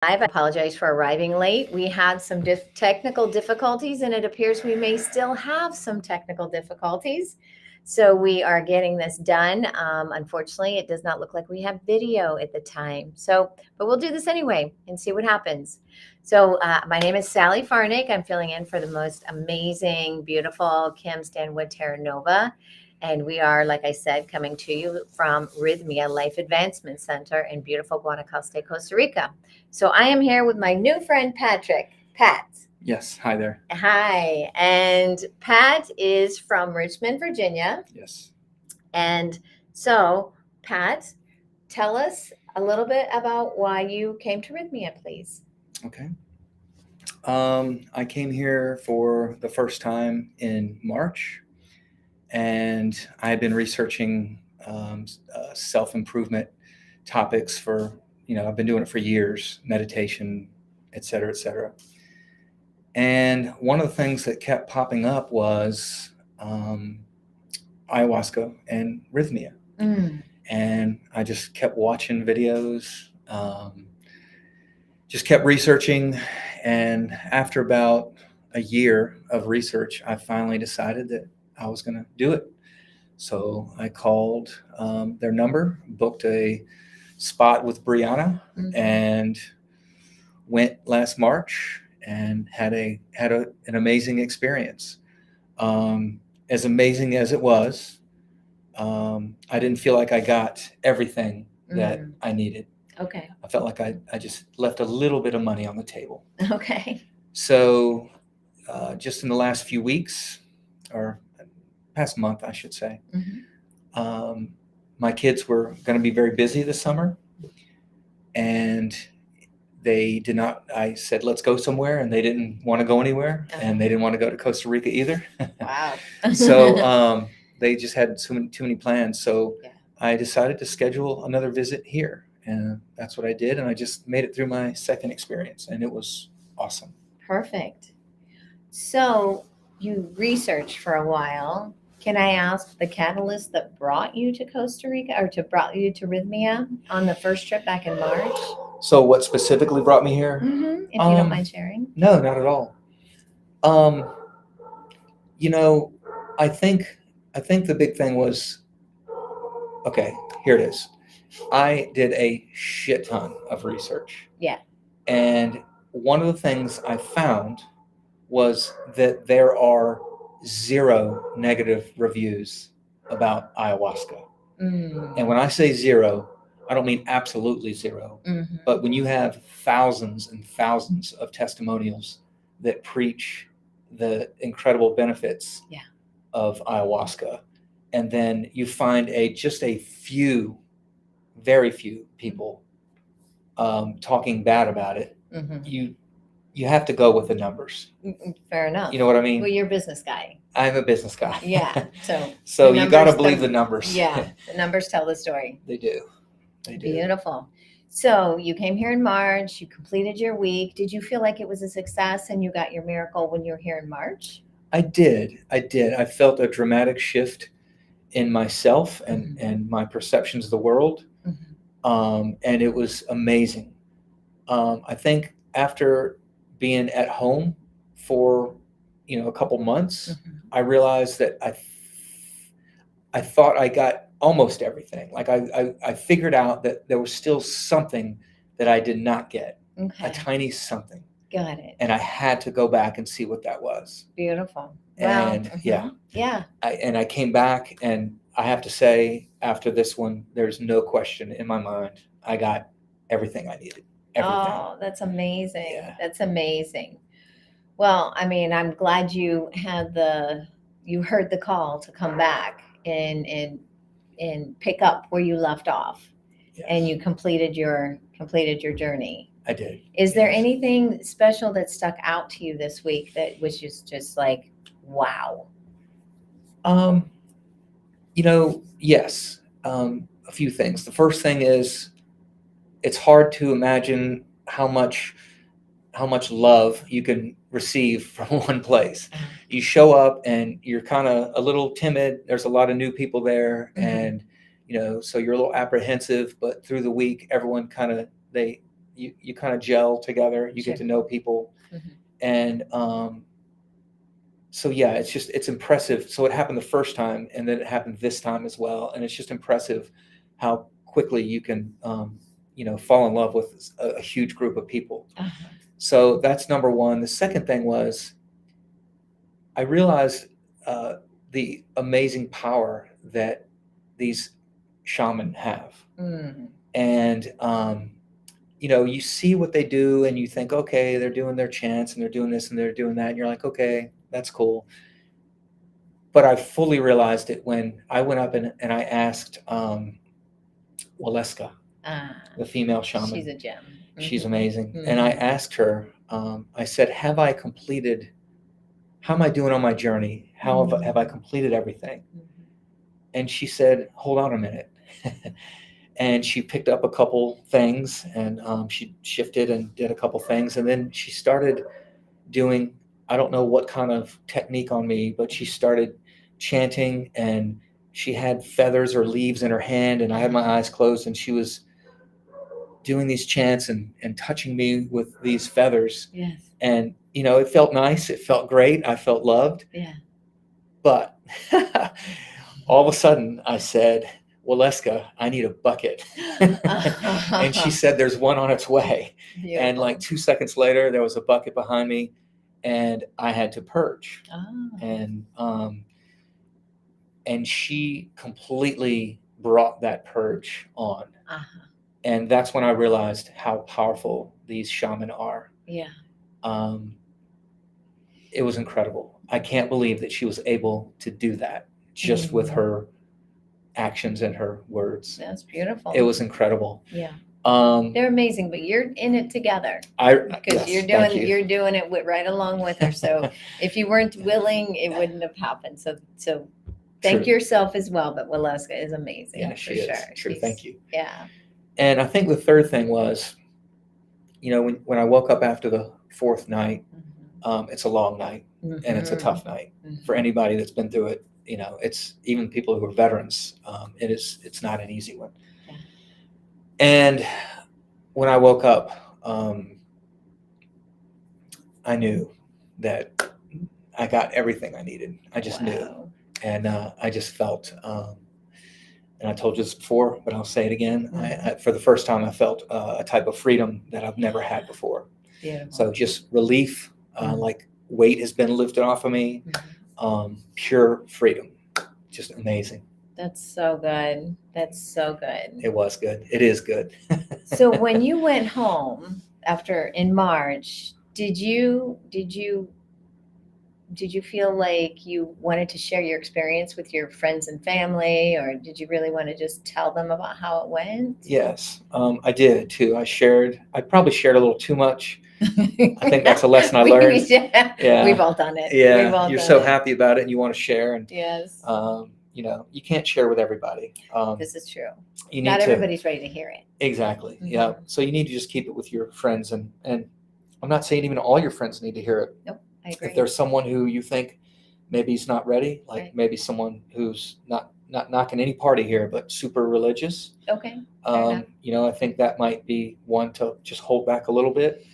I apologize for arriving late. We had some technical difficulties, and it appears we may still have some technical difficulties. So we are getting this done. Unfortunately, it does not look like we have video at the time. But we'll do this anyway and see what happens. So my name is Sally Farnick. I'm filling in for the most amazing, beautiful Kim Stanwood Terra Nova. And we are, like I said, coming to you from Rythmia Life Advancement Center in beautiful Guanacaste, Costa Rica. So I am here with my new friend, Patrick. Pat. Yes. Hi there. Hi. And Pat is from Richmond, Virginia. Yes. And so, Pat, tell us a little bit about why you came to Rythmia, please. Okay. I came here for the first time in March, and I had been researching self-improvement topics for, I've been doing it for years, meditation, et cetera, et cetera. And one of the things that kept popping up was ayahuasca and rythmia. And I just kept watching videos, just kept researching. And after about a year of research, I finally decided that I was going to do it. So I called their number, booked a spot with Brianna, and went last March and had an amazing experience. As amazing as it was, I didn't feel like I got everything that I needed. Okay. I felt like I just left a little bit of money on the table. Okay. So just in the last few weeks, or past month, I should say, my kids were going to be very busy this summer, and they did not. I said, let's go somewhere, and they didn't want to go anywhere, and they didn't want to go to Costa Rica either. Wow. So they just had too many plans. So I decided to schedule another visit here, and that's what I did. And I just made it through my second experience, and it was awesome. Perfect. So you researched for a while. Can I ask the catalyst that brought you to Costa Rica, or brought you to Rythmia on the first trip back in March? So what specifically brought me here? If you don't mind sharing. No, not at all. I think the big thing was, okay, here it is. I did a shit ton of research. Yeah. And one of the things I found was that there are 0 negative reviews about ayahuasca. And when I say 0, I don't mean absolutely 0, but when you have thousands and thousands of testimonials that preach the incredible benefits of ayahuasca, and then you find just a few, very few people talking bad about it, you have to go with the numbers. Fair enough. You know what I mean? Well, you're a business guy. I'm a business guy. Yeah. So you got to believe the numbers. Yeah. The numbers tell the story. They do. They do. Beautiful. So you came here in March, you completed your week. Did you feel like it was a success and you got your miracle when you were here in March? I did. I felt a dramatic shift in myself and my perceptions of the world. And it was amazing. I think after being at home for, a couple months, I realized that I thought I got almost everything. Like I figured out that there was still something that I did not get, a tiny something. Got it. And I had to go back and see what that was. Beautiful. And wow. Yeah. I came back, and I have to say, after this one, there's no question in my mind, I got everything I needed. Everything. Oh, that's amazing. Yeah. That's amazing. Well, I mean, I'm glad you heard the call to come back and pick up where you left off. Yes. And you completed your journey. I did. Is there anything special that stuck out to you this week that was just like, wow? Yes. A few things. The first thing is, it's hard to imagine how much love you can receive from one place. You show up and you're kind of a little timid. There's a lot of new people there, and so you're a little apprehensive. But through the week, everyone kind of they you kind of gel together. You Sure. get to know people, Mhm. and so yeah, it's impressive. So it happened the first time, and then it happened this time as well, and it's just impressive how quickly you can fall in love with a huge group of people. Uh-huh. So that's number one. The second thing was I realized uh, the amazing power that these shaman have, Mm. and you see what they do, and you think, okay, they're doing their chants, and they're doing this, and they're doing that, and you're like, okay, that's cool. But I fully realized it when I went up and I asked Waleska, the female shaman. She's a gem. She's Mhm. amazing. And I Mhm. asked her, I said, how am I doing on my journey? How have I completed everything? Mhm. And she said, hold on a minute. And she picked up a couple things, and she shifted and did a couple things. And then she started doing, I don't know what kind of technique on me, but she started chanting, and she had feathers or leaves in her hand, and I had my eyes closed, and she was doing these chants and touching me with these feathers. Yes. And, it felt nice. It felt great. I felt loved. Yeah. But all of a sudden I said, Waleska, I need a bucket. And she said, there's one on its way. Beautiful. And like 2 seconds later, there was a bucket behind me, and I had to purge. Oh. And she completely brought that purge on. Uh-huh. And that's when I realized how powerful these shaman are. Yeah. It was incredible. I can't believe that she was able to do that just with her actions and her words. That's beautiful. It was incredible. Yeah. They're amazing, but you're in it together because yes, you're doing it right along with her. So if you weren't willing, it wouldn't have happened. So thank True. yourself as well. But Waleska is amazing. Yeah, for she is. sure. True. Thank you. Yeah. And I think the third thing was, when I woke up after the fourth night, it's a long night, and it's a tough night for anybody that's been through it. It's even people who are veterans. It's not an easy one. Yeah. And when I woke up, I knew that I got everything I needed. I just knew, and I just felt. And I told you this before, but I'll say it again. I for the first time, I felt a type of freedom that I've never had before. Beautiful. So just relief, like weight has been lifted off of me. Pure freedom, just amazing. That's so good. That's so good. It was good. It is good. So when you went home in March, did you feel like you wanted to share your experience with your friends and family, or did you really want to just tell them about how it went? Yes, I did too. I probably shared a little too much. I think that's a lesson I learned. Yeah. We've all done it. Yeah, you're so happy about it, and you want to share, and yes, you can't share with everybody. This is true. You Not everybody's ready to hear it. Exactly. Yeah. So you need to just keep it with your friends, and I'm not saying even all your friends need to hear it. Nope, I agree. If there's someone who you think maybe he's not ready, like Right. maybe someone who's not knocking any party here, but super religious. Okay. Fair enough. I think that might be one to just hold back a little bit.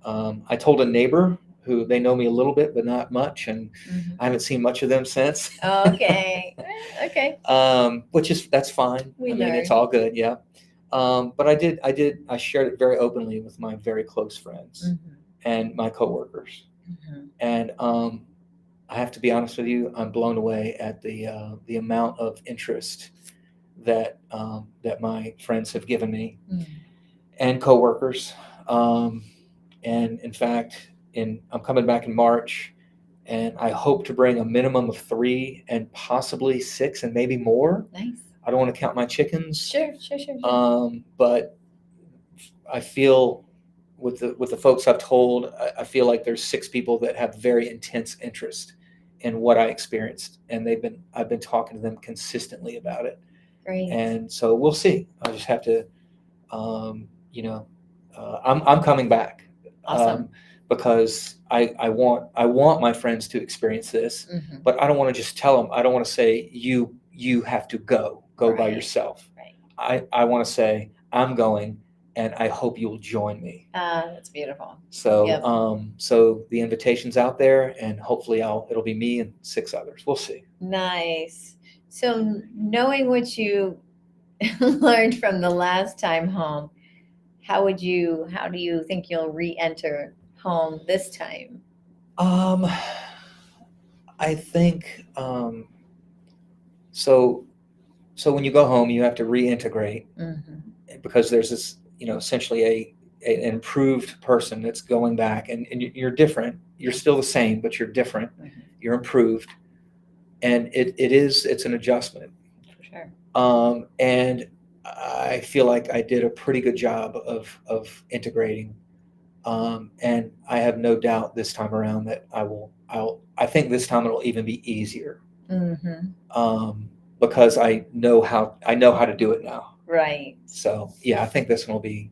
I told a neighbor who they know me a little bit, but not much, and I haven't seen much of them since. Okay. Okay. That's fine. We I mean, it's learn. all good. Yeah. But I shared it very openly with my very close friends and my coworkers. And I have to be honest with you, I'm blown away at the amount of interest that my friends have given me and coworkers. And in fact, I'm coming back in March, and I hope to bring a minimum of 3 and possibly 6 and maybe more. Nice. I don't want to count my chickens. Sure. But I feel with the folks I've told, I feel like there's 6 people that have very intense interest in what I experienced, and I've been talking to them consistently about it. Great. And so we'll see. I just have to, I'm coming back. Awesome. Because I want my friends to experience this, but I don't want to just tell them. I don't want to say you have to go by yourself. Right. I want to say I'm going. and I hope you'll join me. That's beautiful. So, Yep. So the invitation's out there, and hopefully it'll be me and 6 others. We'll see. Nice. So knowing what you learned from the last time home, how do you think you'll re-enter home this time? I think so. So when you go home, you have to reintegrate because there's this, essentially an improved person that's going back, and you're different. You're still the same, but you're different. You're improved, and it's an adjustment. For sure. And I feel like I did a pretty good job of integrating. And I have no doubt this time around that I think this time it'll even be easier. Because I know how to do it now. Right. So yeah, I think this one will be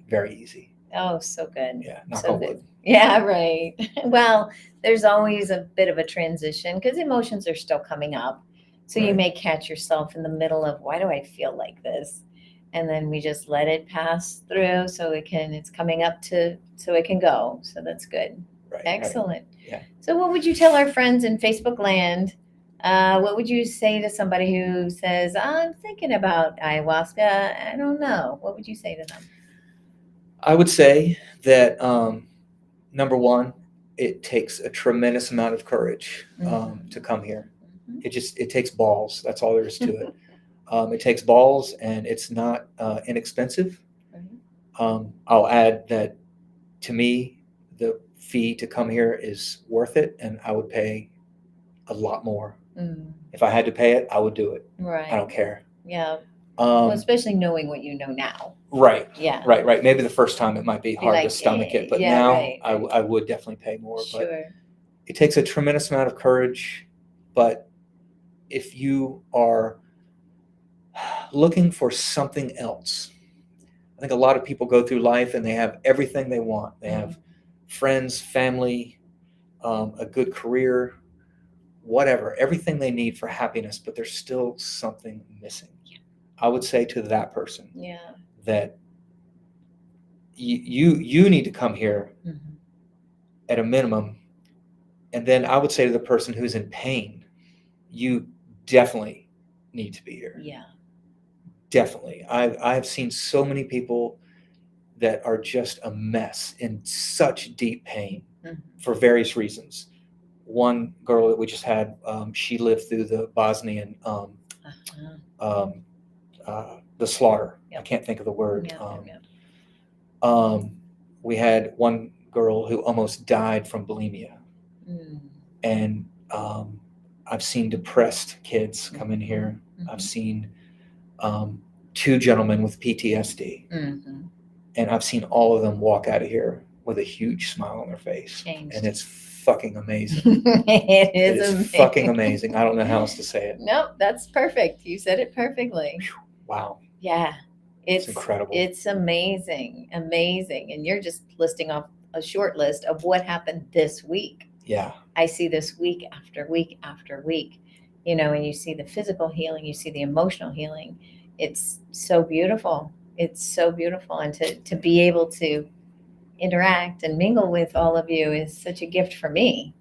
very easy. Oh, so good. Yeah, knock So on good. wood. Yeah, right. Well, there's always a bit of a transition because emotions are still coming up. So you Right. may catch yourself in the middle of, why do I feel like this? And then we just let it pass through it's coming up so it can go. So that's good. Right. Excellent. Right. Yeah. So what would you tell our friends in Facebook land? What would you say to somebody who says, I'm thinking about ayahuasca? I don't know. What would you say to them? I would say that number one, it takes a tremendous amount of courage to come here. It takes balls. That's all there is to it. It takes balls, and it's not inexpensive. I'll add that to me, the fee to come here is worth it, and I would pay a lot more. If I had to pay it, I would do it. Right. I don't care. Yeah. Well, especially knowing what you know now. Right. Yeah. Right. Maybe the first time it might be hard to stomach it, but now right. I would definitely pay more. Sure. But it takes a tremendous amount of courage. But if you are looking for something else, I think a lot of people go through life and they have everything they want. They have friends, family, a good career, whatever, everything they need for happiness, but there's still something missing. I would say to that person that you need to come here at a minimum. And then I would say to the person who's in pain, you definitely need to be here. Yeah. Definitely. I've seen so many people that are just a mess in such deep pain for various reasons. One girl that we just had, she lived through the Bosnian, the slaughter. I can't think of the word. We had one girl who almost died from bulimia. And I've seen depressed kids come in here. I've seen 2 gentlemen with PTSD. And I've seen all of them walk out of here with a huge smile on their face. Changed. And it's fucking amazing. It is amazing. Fucking amazing. I don't know how else to say it. Nope, that's perfect. You said it perfectly. Wow. Yeah. It's incredible. It's amazing. Amazing. And you're just listing off a short list of what happened this week. Yeah. I see this week after week after week, and you see the physical healing, you see the emotional healing. It's so beautiful. It's so beautiful. And to be able to interact and mingle with all of you is such a gift for me.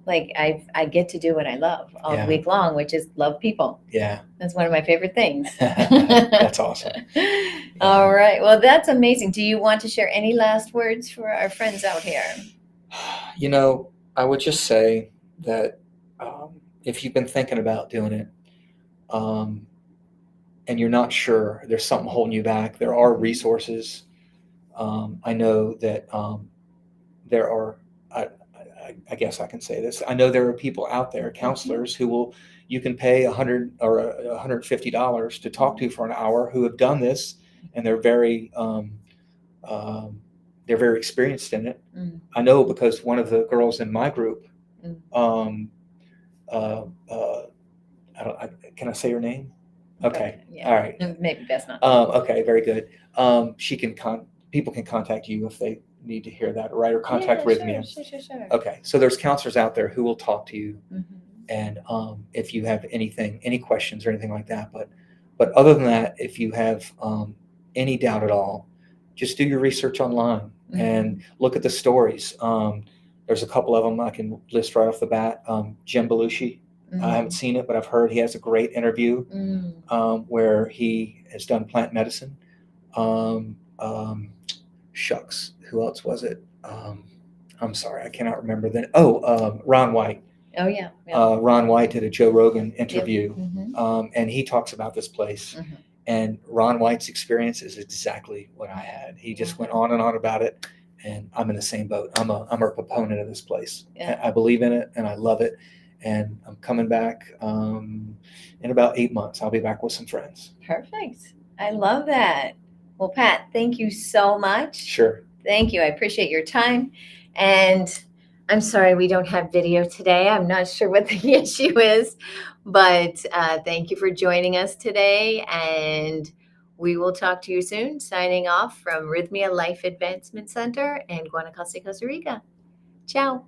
Like I get to do what I love all week long, which is love people. Yeah. That's one of my favorite things. That's awesome. All right. Well, that's amazing. Do you want to share any last words for our friends out here? I would just say that if you've been thinking about doing it, and you're not sure, there's something holding you back, there are resources. I know that there are, I guess I can say this, I know there are people out there, counselors, you can pay $100 or $150 to talk to for an hour, who have done this, and they're very experienced in it. I know because one of the girls in my group, can I say her name? Okay. Yeah. All right. Maybe best not. Okay. Very good. People can contact you if they need to hear that, right? Or contact Rythmia. Sure. Okay. So there's counselors out there who will talk to you, and if you have any questions or anything like that. But other than that, if you have any doubt at all, just do your research online and look at the stories. There's a couple of them I can list right off the bat. Jim Belushi. I haven't seen it, but I've heard he has a great interview where he has done plant medicine. Shucks, who else was it? I'm sorry, I cannot remember that. Ron White. Oh, yeah. Ron White did a Joe Rogan interview, Yep. and he talks about this place. And Ron White's experience is exactly what I had. He just went on and on about it, and I'm in the same boat. I'm a proponent of this place. Yeah. I believe in it, and I love it. And I'm coming back in about 8 months. I'll be back with some friends. Perfect. I love that. Well, Pat, thank you so much. Sure. Thank you. I appreciate your time. And I'm sorry we don't have video today. I'm not sure what the issue is, but thank you for joining us today. And we will talk to you soon. Signing off from Rythmia Life Advancement Center in Guanacaste, Costa Rica. Ciao.